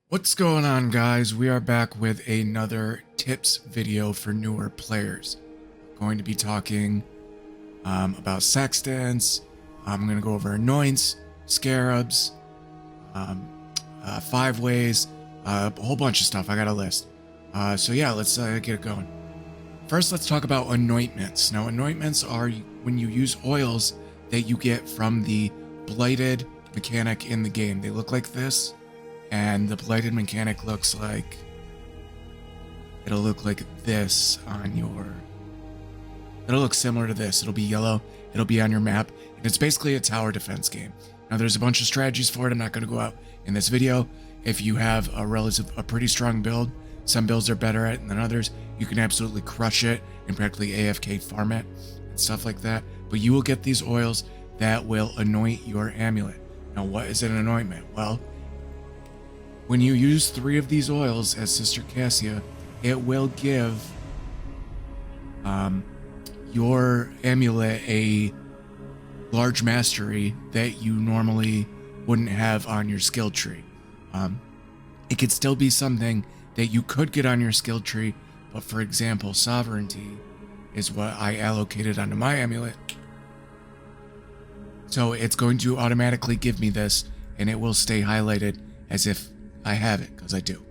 What's going on, guys? We are back with another tips video for newer players. Going to be talking about Sextants. I'm going to go over Anoints, Scarabs, 5 ways, a whole bunch of stuff. I got a list. So yeah, let's get it going. First, let's talk about Anointments. Now, Anointments are when you use oils that you get from the Blighted mechanic in the game. They look like this. And the Blighted mechanic looks like, it'll look like this on your, it'll look similar to this. It'll be yellow, it'll be on your map, and it's basically a tower defense game. Now there's a bunch of strategies for it. I'm not going to go out in this video. If you have a pretty strong build, some builds are better at it than others. You can absolutely crush it and practically AFK farm it and stuff like that. But you will get these oils that will anoint your amulet. Now what is an anointment? Well, when you use 3 of these oils as Sister Cassia, it will give your amulet a large mastery that you normally wouldn't have on your skill tree. It could still be something that you could get on your skill tree, but for example, Sovereignty is what I allocated onto my amulet. So it's going to automatically give me this, and it will stay highlighted as if I have it, because I do.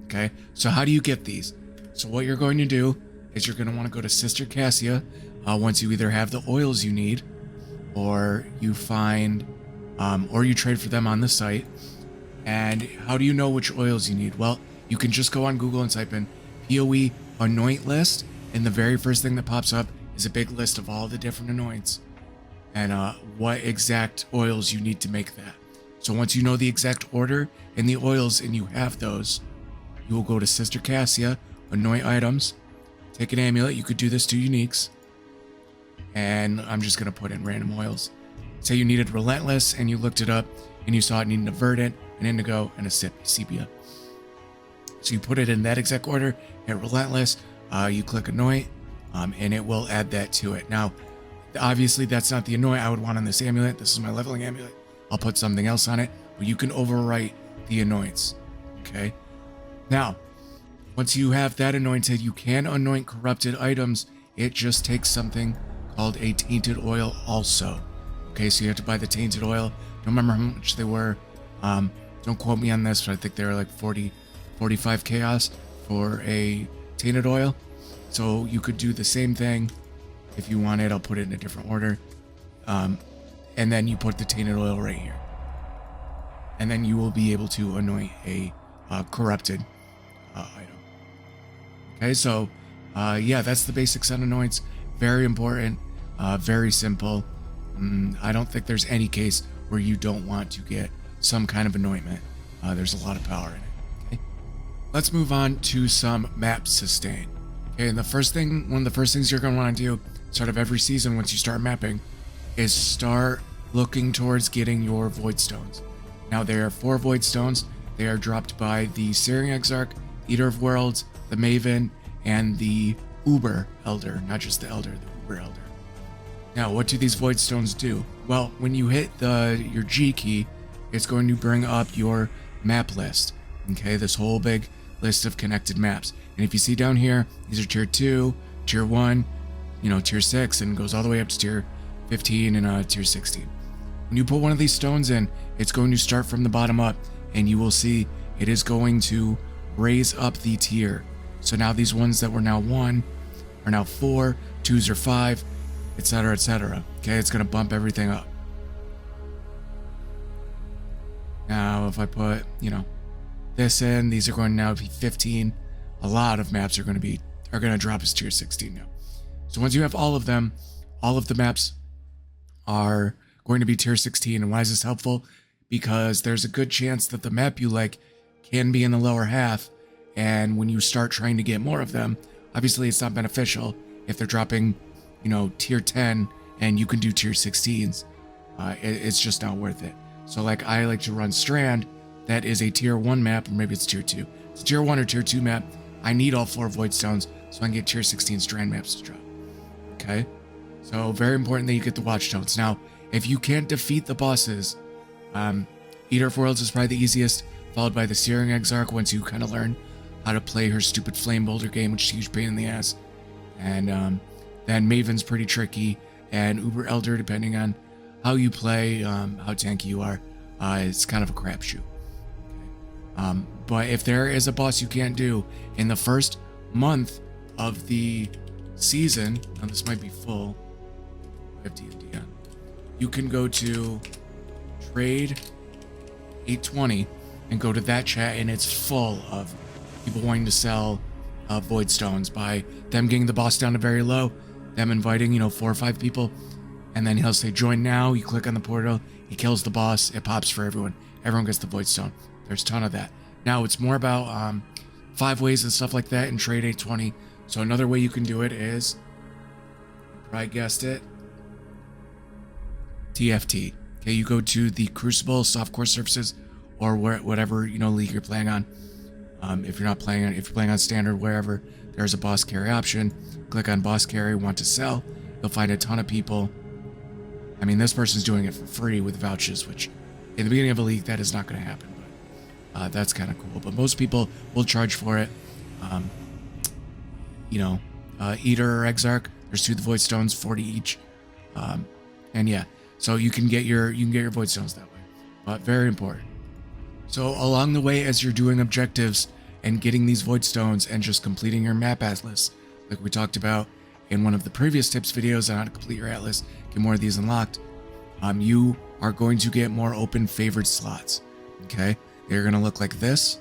Okay, so how do you get these? So what you're going to do is you're going to want to go to Sister Cassia once you either have the oils you need, or you find, or you trade for them on the site. And how do you know which oils you need? Well, you can just go on Google and type in PoE anoint list, and the very first thing that pops up is a big list of all the different anoints and what exact oils you need to make that. So once you know the exact order and the oils and you have those, you will go to Sister Cassia, anoint items, take an amulet. You could do this to uniques. And I'm just going to put in random oils. Say you needed Relentless and you looked it up and you saw it needed a Verdant, an Indigo, and a Sepia. So you put it in that exact order, hit Relentless, you click anoint, and it will add that to it. Now, obviously that's not the anoint I would want on this amulet. This is my leveling amulet. I'll put something else on it, but you can overwrite the anoints. Okay. Now, once you have that anointed, you can anoint corrupted items. It just takes something called a tainted oil also. Okay, so you have to buy the tainted oil. Don't remember how much they were. Don't quote me on this, but I think they were like 45 chaos for a tainted oil. So you could do the same thing if you wanted. I'll put it in a different order. And then you put the tainted oil right here. And then you will be able to anoint a corrupted item. Okay, so yeah, that's the basics on anoints. Very important, very simple. I don't think there's any case where you don't want to get some kind of anointment. There's a lot of power in it. Okay, let's move on to some map sustain. Okay, and one of the first things you're going to want to do, start of every season once you start mapping, is start looking towards getting your void stones. Now there are 4 void stones. They are dropped by the Searing Exarch, Eater of Worlds, the Maven, and the Uber Elder. Not just the Elder, the Uber Elder. Now what do these void stones do? Well, when you hit your G key, it's going to bring up your map list. Okay, this whole big list of connected maps. And if you see down here, these are tier 2, tier 1, tier 6, and goes all the way up to tier 15 and tier 16. When you put one of these stones in, it's going to start from the bottom up, and you will see it is going to raise up the tier. So now these ones that were now 1 are now 4, 2s are 5, etc., etc. Okay, it's going to bump everything up. Now if I put, this in, these are going to now be 15. A lot of maps are going to drop as tier 16 now. So once you have all of them, all of the maps are going to be tier 16. And why is this helpful? Because there's a good chance that the map you like can be in the lower half, and when you start trying to get more of them, obviously it's not beneficial if they're dropping, tier 10 and you can do tier 16s. It's just not worth it. So like I like to run Strand, that is a tier 1 map, or maybe it's tier 2. It's a tier 1 or tier 2 map. I need all 4 void stones so I can get tier 16 Strand maps to drop. Okay, so very important that you get the watchstones. Now, if you can't defeat the bosses, Eater of Worlds is probably the easiest. followed by the Searing Exarch once you kind of learn how to play her stupid Flame Boulder game, which is a huge pain in the ass. And then Maven's pretty tricky, and Uber Elder, depending on how you play, how tanky you are, it's kind of a crapshoot. Okay. But if there is a boss you can't do in the first month of the season, now this might be full, I have D&D on, you can go to Trade 820 and go to that chat, and it's full of people wanting to sell void stones by them getting the boss down to very low, them inviting 4 or 5 people, and then he'll say join now. You click on the portal, he kills the boss, it pops for everyone gets the void stone. There's a ton of that. Now it's more about 5 ways and stuff like that in Trade 820. So another way you can do it is, you probably guessed it, TFT. Okay, you go to the Crucible softcore surfaces, or whatever league you're playing on. If you're playing on standard, wherever, there's a boss carry option. Click on boss carry, want to sell. You'll find a ton of people. I mean, this person's doing it for free with vouchers, which in the beginning of a league, that is not going to happen. But that's kind of cool. But most people will charge for it. Eater or Exarch, there's 2 of the void stones, 40 each. And yeah, so you can get your void stones that way. But very important. So along the way, as you're doing objectives and getting these void stones and just completing your map atlas, like we talked about in one of the previous tips videos on how to complete your atlas, get more of these unlocked, you are going to get more open favored slots. Okay, they're going to look like this,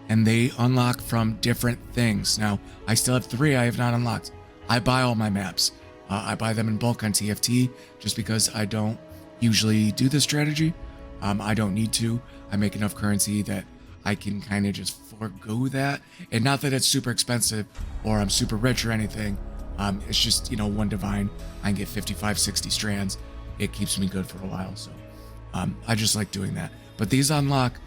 and they unlock from different things. Now, I still have 3 I have not unlocked. I buy all my maps. I buy them in bulk on TFT just because I don't usually do this strategy. I don't need to. I make enough currency that I can kind of just forego that. And not that it's super expensive or I'm super rich or anything. It's just, 1 divine. I can get 55, 60 strands. It keeps me good for a while. So I just like doing that. But these unlock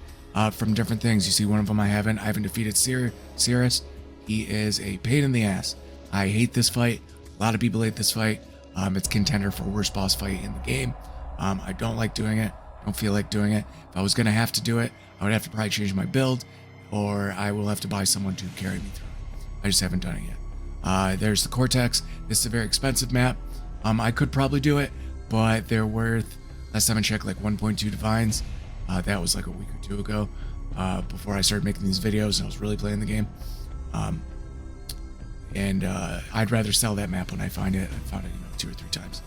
from different things. You see one of them I haven't defeated Cirrus. He is a pain in the ass. I hate this fight. A lot of people hate this fight. It's contender for worst boss fight in the game. I don't like doing it. Don't feel like doing it. If I was going to have to do it, I would have to probably change my build, or I will have to buy someone to carry me through it. I just haven't done it yet. There's the Cortex. This is a very expensive map. I could probably do it, but they're worth, last time I checked, like 1.2 divines. That was like a week or 2 ago, before I started making these videos and I was really playing the game. I'd rather sell that map when I find it. I found it 2 or 3 times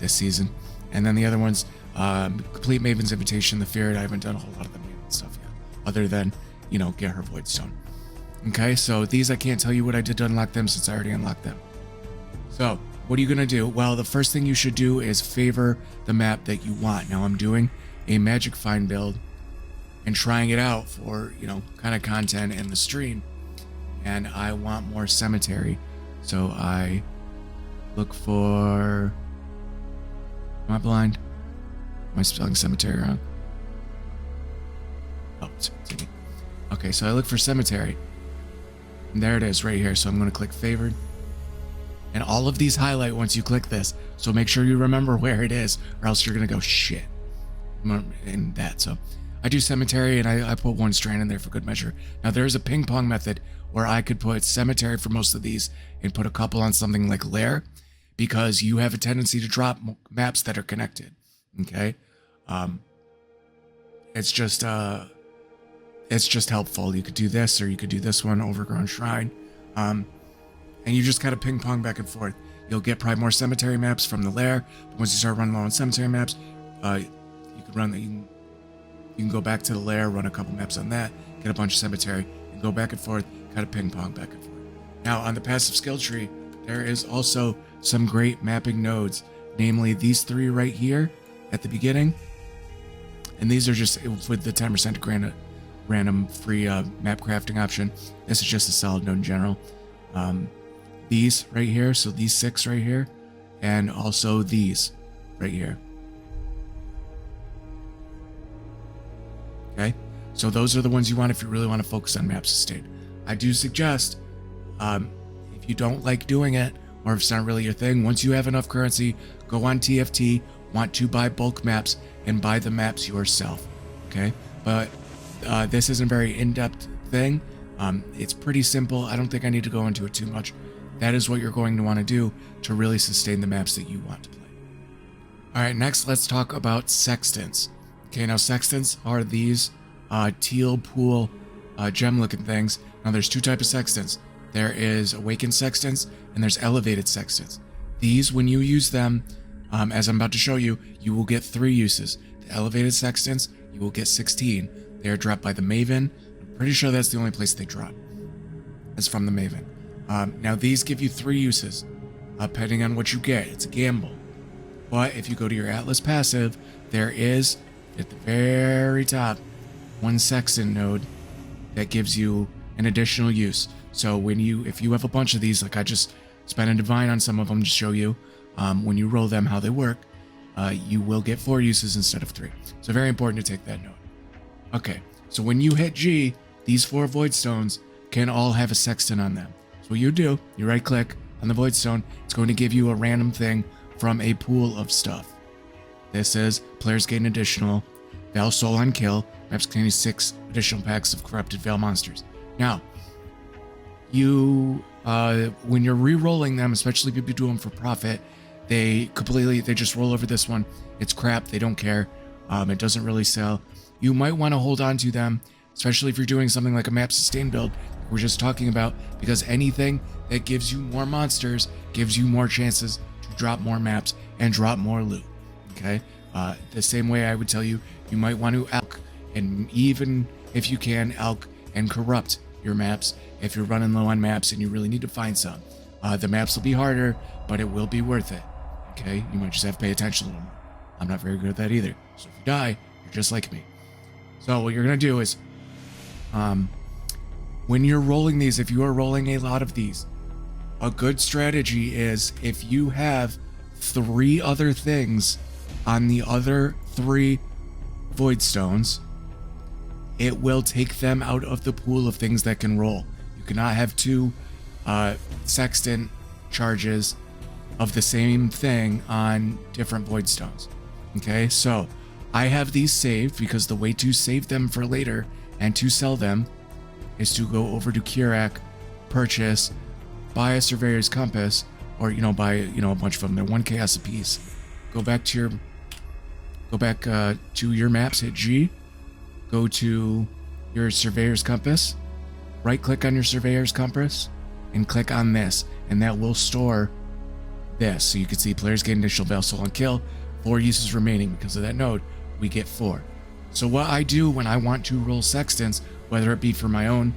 this season. And then the other ones, complete Maven's Invitation, the Feared. I haven't done a whole lot of the Maven stuff yet, other than, get her Void Stone. Okay, so these I can't tell you what I did to unlock them since I already unlocked them. So, what are you going to do? Well, the first thing you should do is favor the map that you want. Now, I'm doing a Magic Find build and trying it out for, kind of content in the stream. And I want more Cemetery. So I look for... Am I blind? Am I spelling Cemetery wrong? Oh, Cemetery. Okay, so I look for Cemetery. And there it is right here. So I'm going to click Favored. And all of these highlight once you click this. So make sure you remember where it is, or else you're going to go, shit. In that. So I do Cemetery, and I put 1 strand in there for good measure. Now, there's a ping pong method where I could put Cemetery for most of these and put a couple on something like Lair, because you have a tendency to drop maps that are connected. Okay? It's just helpful. You could do this, or you could do this one, Overgrown Shrine. And you just kind of ping pong back and forth. You'll get probably more Cemetery maps from the Lair. But once you start running low on Cemetery maps, you can go back to the Lair, run a couple maps on that, get a bunch of Cemetery, and go back and forth, kind of ping pong back and forth. Now, on the passive skill tree, there is also some great mapping nodes, namely these 3 right here at the beginning. And these are just with the 10% grant random free map crafting option. This is just a solid node in general. These right here, so these 6 right here, and also these right here. Okay, so those are the ones you want if you really want to focus on map sustain. I do suggest, if you don't like doing it, or if it's not really your thing, once you have enough currency, go on TFT, want to buy bulk maps, and buy the maps yourself. Okay, but This isn't a very in-depth thing. It's pretty simple. I don't think I need to go into it too much. That is what you're going to want to do to really sustain the maps that you want to play. All right, next let's talk about Sextants. Okay, now Sextants are these teal pool gem-looking things. Now there's two types of Sextants. There is Awakened Sextants and there's Elevated Sextants. These, when you use them, as I'm about to show you, you will get 3 uses. The Elevated Sextants, you will get 16. They are dropped by the Maven. I'm pretty sure that's the only place they drop. It's from the Maven. Now these give you 3 uses, depending on what you get. It's a gamble. But if you go to your Atlas passive, there is, at the very top, 1 Sextant node that gives you an additional use. So if you have a bunch of these, like I just spent a divine on some of them to show you, when you roll them how they work, you will get 4 uses instead of 3. So very important to take that note. Okay, so when you hit G, these 4 void stones can all have a sextant on them. So what you do, you right click on the void stone, it's going to give you a random thing from a pool of stuff. This is players gain additional Veil Soul on kill, maps containing 6 additional packs of corrupted Veil monsters. Now, when you're re-rolling them, especially if you do them for profit, they just roll over this one. It's crap, they don't care. It doesn't really sell. You might want to hold on to them, especially if you're doing something like a map sustain build we're just talking about, because anything that gives you more monsters gives you more chances to drop more maps and drop more loot. Okay, the same way I would tell you, you might want to alch, and even if you can, alch and corrupt your maps if you're running low on maps and you really need to find some. The maps will be harder, but it will be worth it. Okay, you might just have to pay attention a little more. I'm not very good at that either, so if you die, you're just like me. So what you're gonna do is, when you're rolling these, if you are rolling a lot of these, a good strategy is if you have 3 other things on the other 3 void stones, it will take them out of the pool of things that can roll. You cannot have 2 sextant charges of the same thing on different void stones. Okay, so I have these saved because the way to save them for later and to sell them is to go over to Kirac, purchase, buy a Surveyor's Compass, or buy a bunch of them. They're 1 chaos a piece. Go back to your maps, hit G, go to your Surveyor's Compass, right click on your Surveyor's Compass, and click on this, and that will store this. So you can see players gain initial Veil Soul on kill, 4 uses remaining. Because of that node, we get 4. So what I do when I want to roll Sextants, whether it be for my own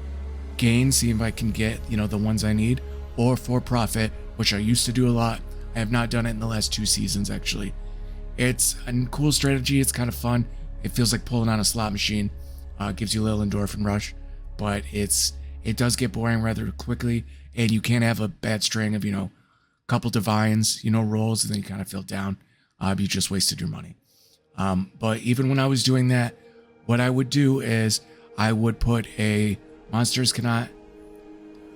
gain, see if I can get, the ones I need, or for profit, which I used to do a lot. I have not done it in the last 2 seasons, actually. It's a cool strategy. It's kind of fun. It feels like pulling on a slot machine. Gives you a little endorphin rush, but it does get boring rather quickly, and you can't have a bad string of, couple divines, rolls, and then you kind of feel down. You just wasted your money. But even when I was doing that, what I would do is I would put players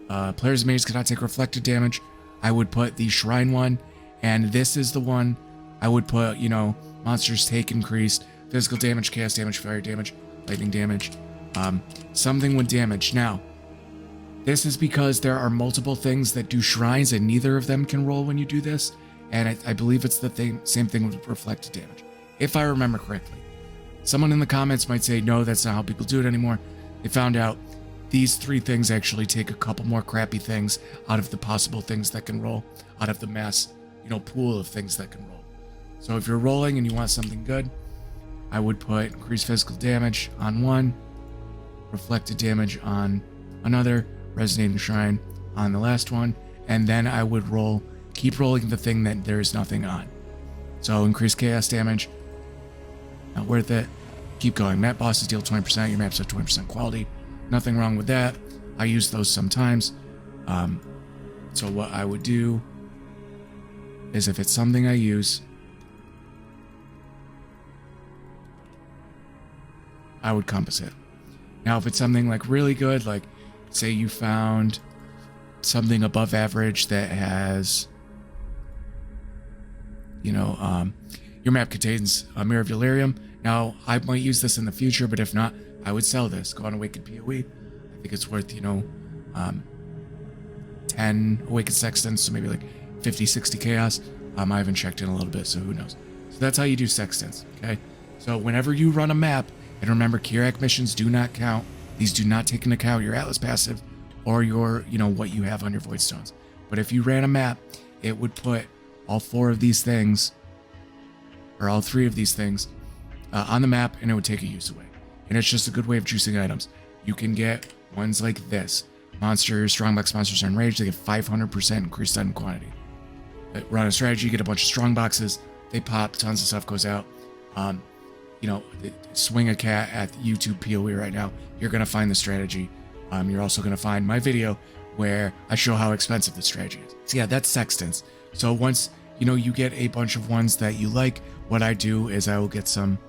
and mages cannot take reflected damage. I would put the shrine one, and this is the one I would put, monsters take increased physical damage, chaos damage, fire damage, lightning damage, something with damage. Now, this is because there are multiple things that do shrines and neither of them can roll when you do this. And I believe it's the same thing with reflected damage, if I remember correctly. Someone in the comments might say, no, that's not how people do it anymore. They found out these 3 things actually take a couple more crappy things out of the possible things that can roll, out of the mass, pool of things that can roll. So if you're rolling and you want something good, I would put increased physical damage on one, reflected damage on another, resonating shrine on the last one, and then I would keep rolling the thing that there is nothing on. So increased chaos damage, not worth it. Keep going. Map bosses deal 20%, your maps have 20% quality. Nothing wrong with that. I use those sometimes. So what I would do is if it's something I use, I would compass it. Now, if it's something like really good, like say you found something above average that has, your map contains a Mirror of Delirium. Now, I might use this in the future, but if not, I would sell this. Go on Awakened PoE. I think it's worth, 10 Awakened Sextants, so maybe like 50, 60 chaos. I haven't checked in a little bit, so who knows. So that's how you do Sextants, okay? So whenever you run a map, and remember, Kirak missions do not count. These do not take into account your Atlas passive or your, what you have on your Void Stones. But if you ran a map, it would put all 4 of these things, or all 3 of these things, on the map, and it would take a use away. And it's just a good way of juicing items. You can get ones like this. Monsters, Strongbox monsters are enraged. They get 500% increased item quantity. Run a strategy, get a bunch of strong boxes. They pop, tons of stuff goes out. Swing a cat at YouTube PoE right now. You're going to find the strategy. You're also going to find my video where I show how expensive the strategy is. So yeah, that's Sextants. So once, you get a bunch of ones that you like, what I do is I will get some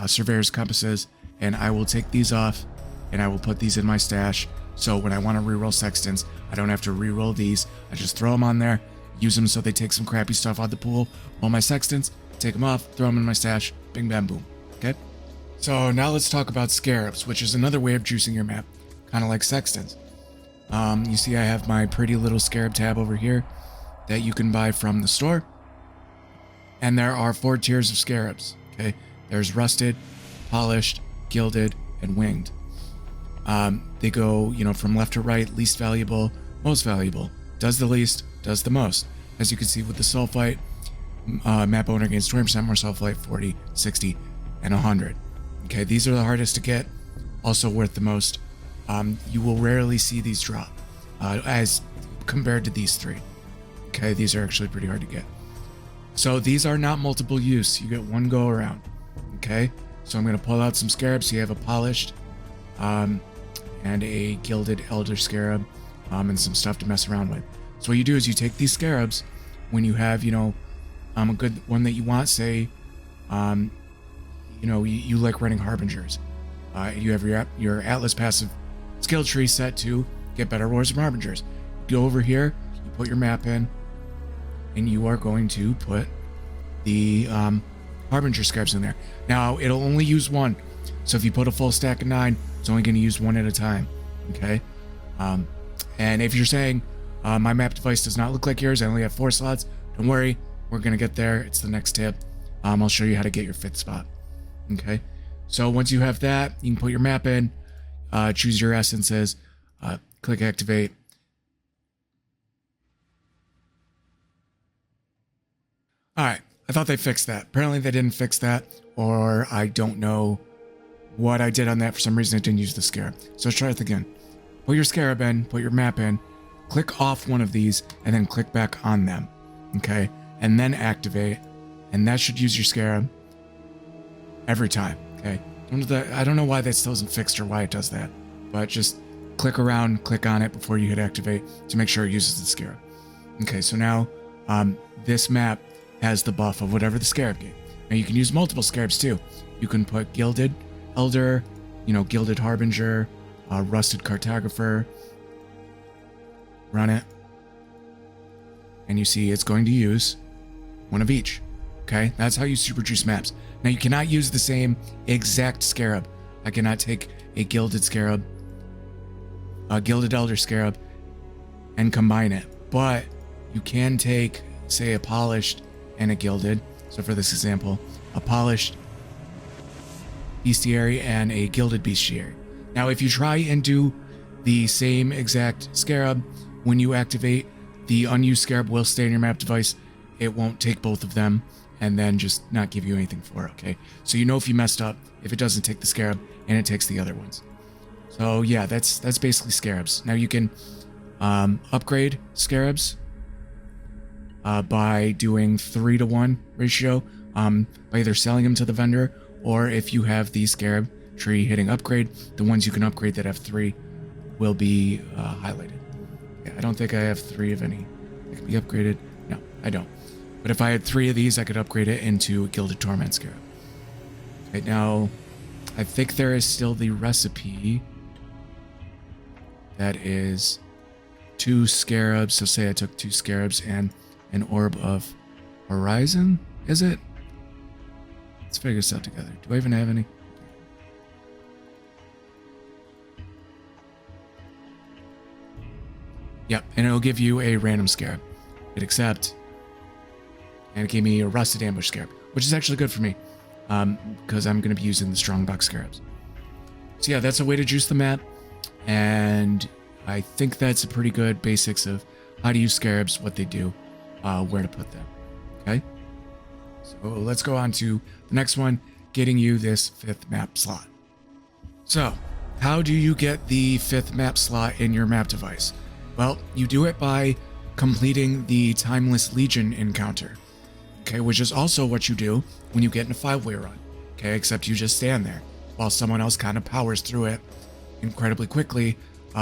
Surveyor's Compasses, and I will take these off, and I will put these in my stash. So when I want to reroll Sextants, I don't have to reroll these. I just throw them on there, use them so they take some crappy stuff out of the pool. While my Sextants, take them off, throw them in my stash, bing, bam, boom. Okay? So now let's talk about Scarabs, which is another way of juicing your map, kind of like Sextants. You see I have my pretty little Scarab tab over here that you can buy from the store. And there are 4 tiers of Scarabs, okay? There's Rusted, Polished, Gilded, and Winged. They go, from left to right, least valuable, most valuable. Does the least, does the most. As you can see with the Sulfite, map owner gains 20% more Sulfite, 40, 60, and 100. Okay, these are the hardest to get, also worth the most. You will rarely see these drop, as compared to these 3. Okay, these are actually pretty hard to get. So these are not multiple use. You get one go around. Okay, so I'm going to pull out some Scarabs. So you have a Polished, and a Gilded Elder Scarab, and some stuff to mess around with. So what you do is you take these Scarabs when you have, a good one that you want, say, you like running Harbingers. You have your Atlas passive skill tree set to get better rolls from Harbingers. Go over here, you put your map in, and you are going to put the Harbinger Scarabs in there. Now, it'll only use 1. So if you put a full stack of 9, it's only going to use 1 at a time. Okay? And if you're saying, my map device does not look like yours, I only have 4 slots, don't worry, we're going to get there. It's the next tip. I'll show you how to get your 5th spot. Okay? So once you have that, you can put your map in, choose your essences, click activate. Alright, I thought they fixed that. Apparently they didn't fix that, or I don't know what I did on that. For some reason, I didn't use the Scarab. So let's try it again. Put your Scarab in, put your map in, click off one of these, and then click back on them. Okay? And then activate, and that should use your Scarab every time. Okay? I don't know why that still isn't fixed or why it does that, but just click around, click on it before you hit activate to make sure it uses the Scarab. Okay, so now this map has the buff of whatever the Scarab gave. Now you can use multiple Scarabs too. You can put Gilded Elder, Gilded Harbinger, Rusted Cartographer. Run it. And you see it's going to use one of each. Okay, that's how you super juice maps. Now you cannot use the same exact Scarab. I cannot take a Gilded Scarab, a Gilded Elder Scarab, and combine it. But you can take, say, a Polished and a Gilded. So for this example, a Polished Bestiary and a Gilded Bestiary. Now if you try and do the same exact Scarab, when you activate, the unused Scarab will stay in your map device. It won't take both of them and then just not give you anything for it, okay? So you know if you messed up, if it doesn't take the Scarab and it takes the other ones. So yeah, that's basically Scarabs. Now you can upgrade Scarabs by doing 3-to-1 ratio, by either selling them to the vendor, or if you have the Scarab tree hitting upgrade, the ones you can upgrade that have 3 will be highlighted. Yeah, I don't think I have 3 of any that can be upgraded. No, I don't. But if I had 3 of these, I could upgrade it into a Gilded Torment Scarab. Right now, I think there is still the recipe that is 2 Scarabs. So say I took 2 Scarabs and an Orb of Horizon, is it? Let's figure this out together. Do I even have any? Yep, and it'll give you a random scarab. Hit accept. And it gave me a rusted ambush scarab, which is actually good for me, because I'm going to be using the strongbox scarabs. So yeah, that's a way to juice the map, and I think that's a pretty good basics of how to use scarabs, what they do, where to put them. Okay, so let's go on to the next one, getting you this 5th map slot. So how do you get the 5th map slot in your map device? Well, you do it by completing the Timeless Legion encounter, okay, which is also what you do when you get in a 5-way run, okay, except you just stand there while someone else kind of powers through it incredibly quickly,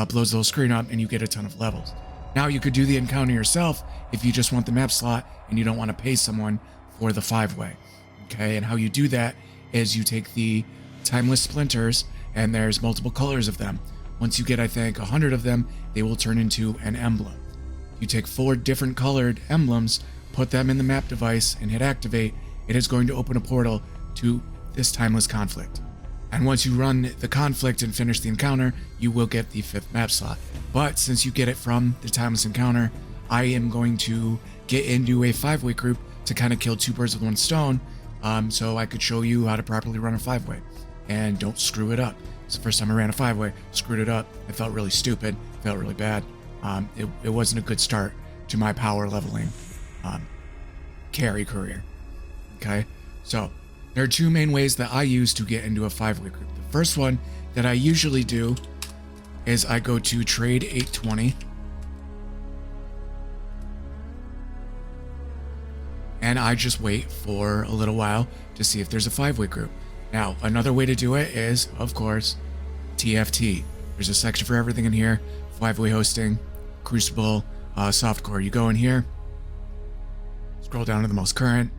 blows the whole screen up, and you get a ton of levels. Now you could do the encounter yourself if you just want the map slot and you don't want to pay someone for the 5-way, okay, and how you do that is you take the Timeless Splinters, and there's multiple colors of them. Once you get, I think, 100 of them, they will turn into an emblem. You take 4 different colored emblems, put them in the map device, and hit activate. It is going to open a portal to this Timeless Conflict. And once you run the conflict and finish the encounter, you will get the 5th map slot. But since you get it from the Timeless Encounter, I am going to get into a 5-way group to kind of kill 2 birds with 1 stone, so I could show you how to properly run a 5-way. And don't screw it up. It's the first time I ran a 5-way, screwed it up. I felt really stupid, felt really bad. It wasn't a good start to my power leveling carry career. Okay, so there are 2 main ways that I use to get into a 5-way group. The first one that I usually do is I go to trade 820, and I just wait for a little while to see if there's a 5-way group. Now, another way to do it is, of course, TFT. There's a section for everything in here. 5-way hosting, Crucible, softcore. You go in here, scroll down to the most current.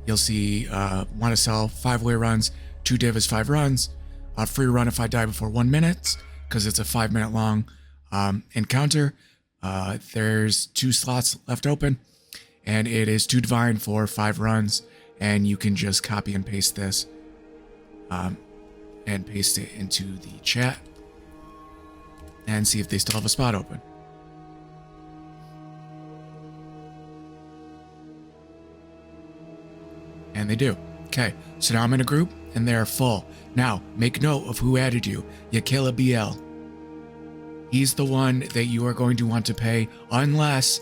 You'll see want to sell 5-way runs, 2 div is 5 runs, free run if I die before 1 minute, because it's a 5-minute long encounter. There's 2 slots left open, and it is 2 divine for 5 runs, and you can just copy and paste this and paste it into the chat and see if they still have a spot open. And they do. Okay, so now I'm in a group and they're full. Now, make note of who added you. Yakila BL. He's the one that you are going to want to pay unless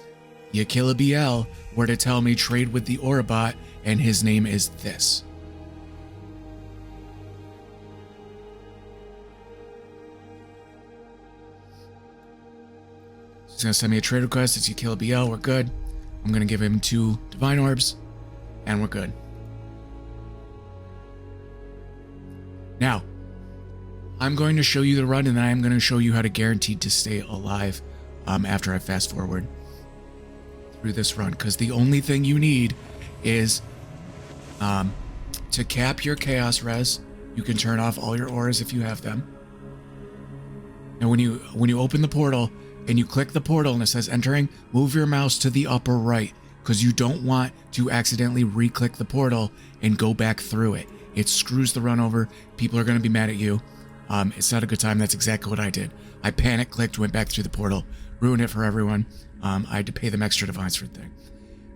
Yakila BL were to tell me trade with the Orabot and his name is this. He's going to send me a trade request. It's Yakila BL. We're good. I'm going to give him 2 divine orbs and we're good. Now, I'm going to show you the run and then I'm going to show you how to guarantee to stay alive after I fast forward through this run. Because the only thing you need is to cap your chaos res. You can turn off all your auras if you have them. And when you open the portal and you click the portal and it says entering, move your mouse to the upper right because you don't want to accidentally re-click the portal and go back through it. It screws the run over. People are going to be mad at you. It's not a good time. That's exactly what I did. I panic clicked, went back through the portal, ruined it for everyone. I had to pay them extra divines for the thing.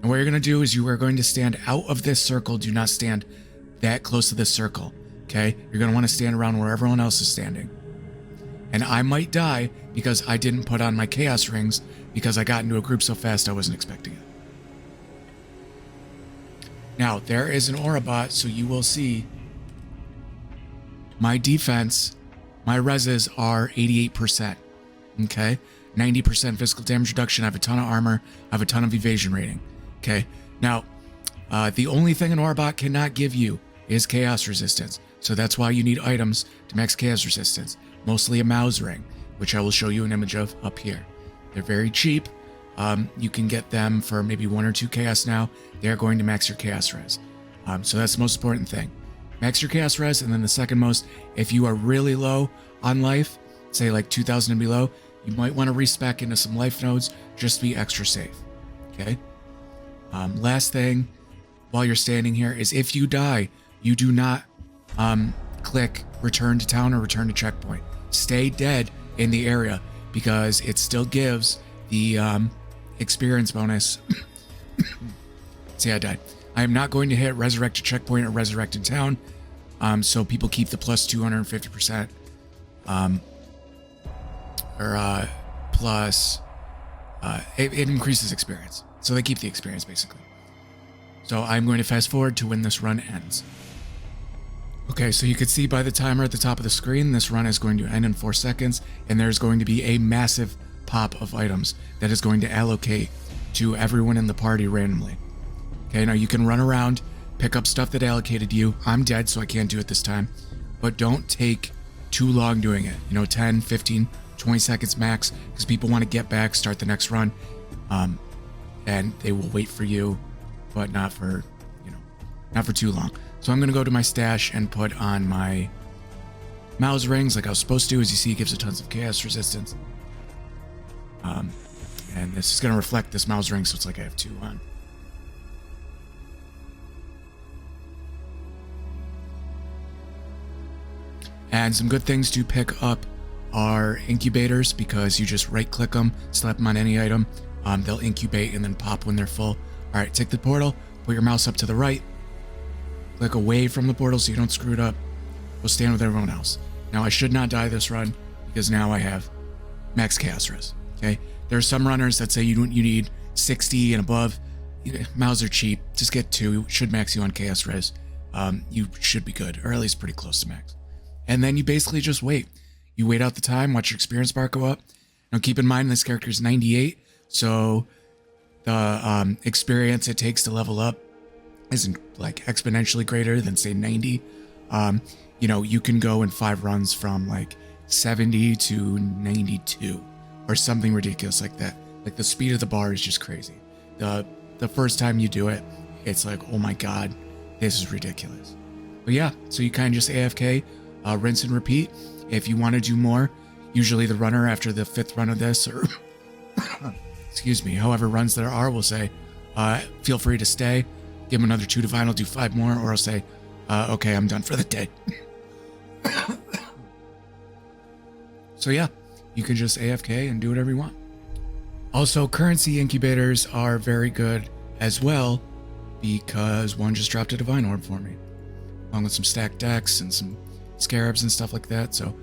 And what you're going to do is you are going to stand out of this circle. Do not stand that close to this circle. Okay? You're going to want to stand around where everyone else is standing. And I might die because I didn't put on my chaos rings because I got into a group so fast I wasn't expecting it. Now, there is an Orabot, so you will see my defense, my reses are 88%, okay? 90% physical damage reduction, I have a ton of armor, I have a ton of evasion rating, okay? Now, the only thing an Orabot cannot give you is chaos resistance, so that's why you need items to max chaos resistance, mostly a mouse ring, which I will show you an image of up here. They're very cheap. You can get them for maybe 1 or 2 chaos now. They're going to max your chaos res. So that's the most important thing. Max your chaos res, and then the second most, if you are really low on life, say like 2,000 and below, you might want to respec into some life nodes just to be extra safe. Okay? Last thing, while you're standing here, is if you die, you do not click return to town or return to checkpoint. Stay dead in the area because it still gives the experience bonus. See, I died. I am not going to hit resurrect to checkpoint or resurrect in town, so people keep the plus 250%, plus it increases experience, so they keep the experience basically. So I'm going to fast forward to when this run ends. Okay, so you can see by the timer at the top of the screen, this run is going to end in 4 seconds, and there's going to be a massive pop of items that is going to allocate to everyone in the party randomly. Okay, now you can run around, pick up stuff that allocated to you. I'm dead, so I can't do it this time, but don't take too long doing it. 10, 15, 20 seconds max, because people want to get back, start the next run, and they will wait for you, but not for too long. So I'm going to go to my stash and put on my mouse rings like I was supposed to. As you see, it gives it tons of chaos resistance. And this is going to reflect this mouse ring, so it's like I have 2 on. And some good things to pick up are incubators, because you just right click them, slap them on any item. They'll incubate and then pop when they're full. All right, take the portal, put your mouse up to the right, click away from the portal so you don't screw it up. Go stand with everyone else. Now I should not die this run because now I have max chaos res. Okay, there are some runners that say you need 60 and above. Mouse are cheap. Just get 2. Should max you on chaos res. You should be good, or at least pretty close to max. And then you basically just wait. You wait out the time, watch your experience bar go up. Now keep in mind this character is 98, so the experience it takes to level up isn't like exponentially greater than say 90. You can go in 5 runs from like 70 to 92 or something ridiculous like that. Like the speed of the bar is just crazy. The first time you do it, it's like, oh my god, this is ridiculous. But yeah, so you kind of just AFK, rinse and repeat. If you want to do more, usually the runner after the 5th run of this, or excuse me, however runs there are, will say, feel free to stay. Give him another 2 divine, I'll do 5 more, or I'll say, okay, I'm done for the day. So yeah, you can just AFK and do whatever you want. Also, currency incubators are very good as well, because one just dropped a divine orb for me, along with some stacked decks and some scarabs and stuff like that. So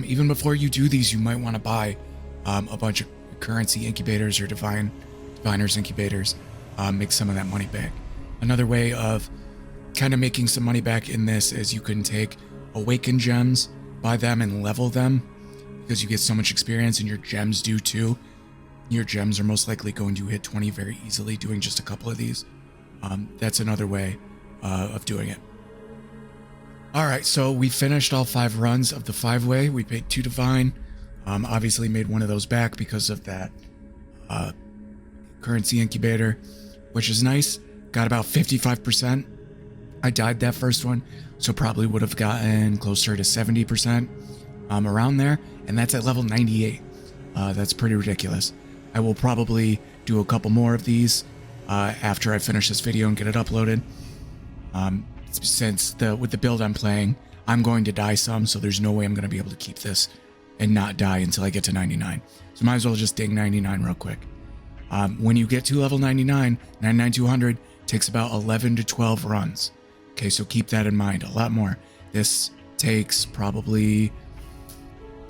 even before you do these, you might want to buy a bunch of currency incubators or diviners incubators, make some of that money back. Another way of kind of making some money back in this is you can take awakened gems, buy them and level them, because you get so much experience, and your gems do too. Your gems are most likely going to hit 20 very easily doing just a couple of these. That's another way of doing it. Alright, so we finished all 5 runs of the 5-way. We paid 2 divine. Obviously made one of those back because of that currency incubator, which is nice. Got about 55%. I died that first one, so probably would have gotten closer to 70%, around there, and that's at level 98. That's pretty ridiculous. I will probably do a couple more of these after I finish this video and get it uploaded. Since with the build I'm playing, I'm going to die some, so there's no way I'm going to be able to keep this and not die until I get to 99. So might as well just ding 99 real quick. When you get to level 99, 99-200 takes about 11 to 12 runs. Okay, so keep that in mind. A lot more. This takes probably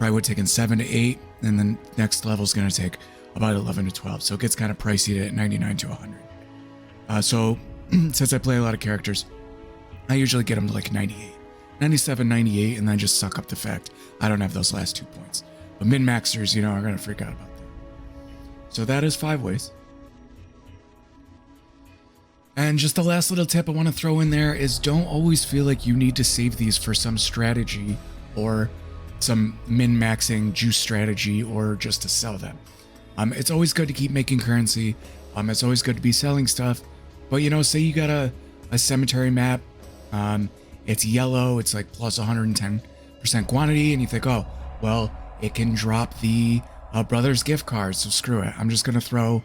would take in 7 to 8, and then next level is going to take about 11 to 12. So it gets kind of pricey at 99 to 100. So since I play a lot of characters, I usually get them to like 98, 97, 98, and then just suck up the fact I don't have those last 2 points. But min-maxers, are going to freak out about that. So that is 5 ways. And just the last little tip I want to throw in there is don't always feel like you need to save these for some strategy or some min-maxing juice strategy or just to sell them. It's always good to keep making currency. It's always good to be selling stuff. But, say you got a cemetery map. It's yellow. It's like plus 110% quantity. And you think, oh, well, it can drop the Brothers gift card. So screw it. I'm just going to throw,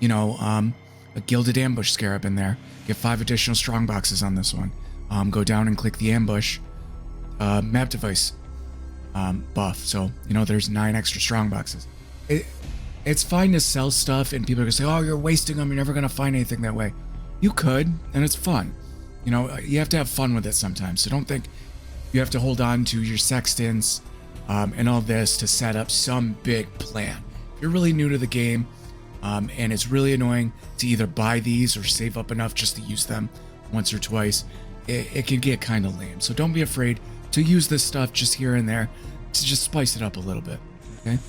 a Gilded Ambush Scarab in there. Get 5 additional strong boxes on this one. go down and click the ambush map device buff. So, you know, there's 9 extra strong boxes. It's fine to sell stuff and people are gonna say, oh, you're wasting them, you're never gonna find anything that way. You could, and it's fun. You know, you have to have fun with it sometimes. So don't think you have to hold on to your Sextants and all this to set up some big plan. If you're really new to the game and it's really annoying to either buy these or save up enough just to use them once or twice, it can get kind of lame. So don't be afraid to use this stuff just here and there to just spice it up a little bit, okay?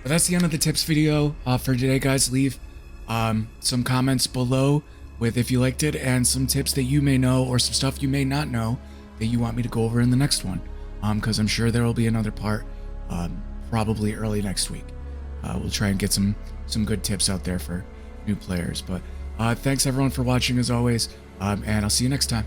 But that's the end of the tips video for today, guys. Leave some comments below with if you liked it and some tips that you may know or some stuff you may not know that you want me to go over in the next one, because I'm sure there will be another part probably early next week. We'll try and get some good tips out there for new players. But thanks everyone for watching as always, and I'll see you next time.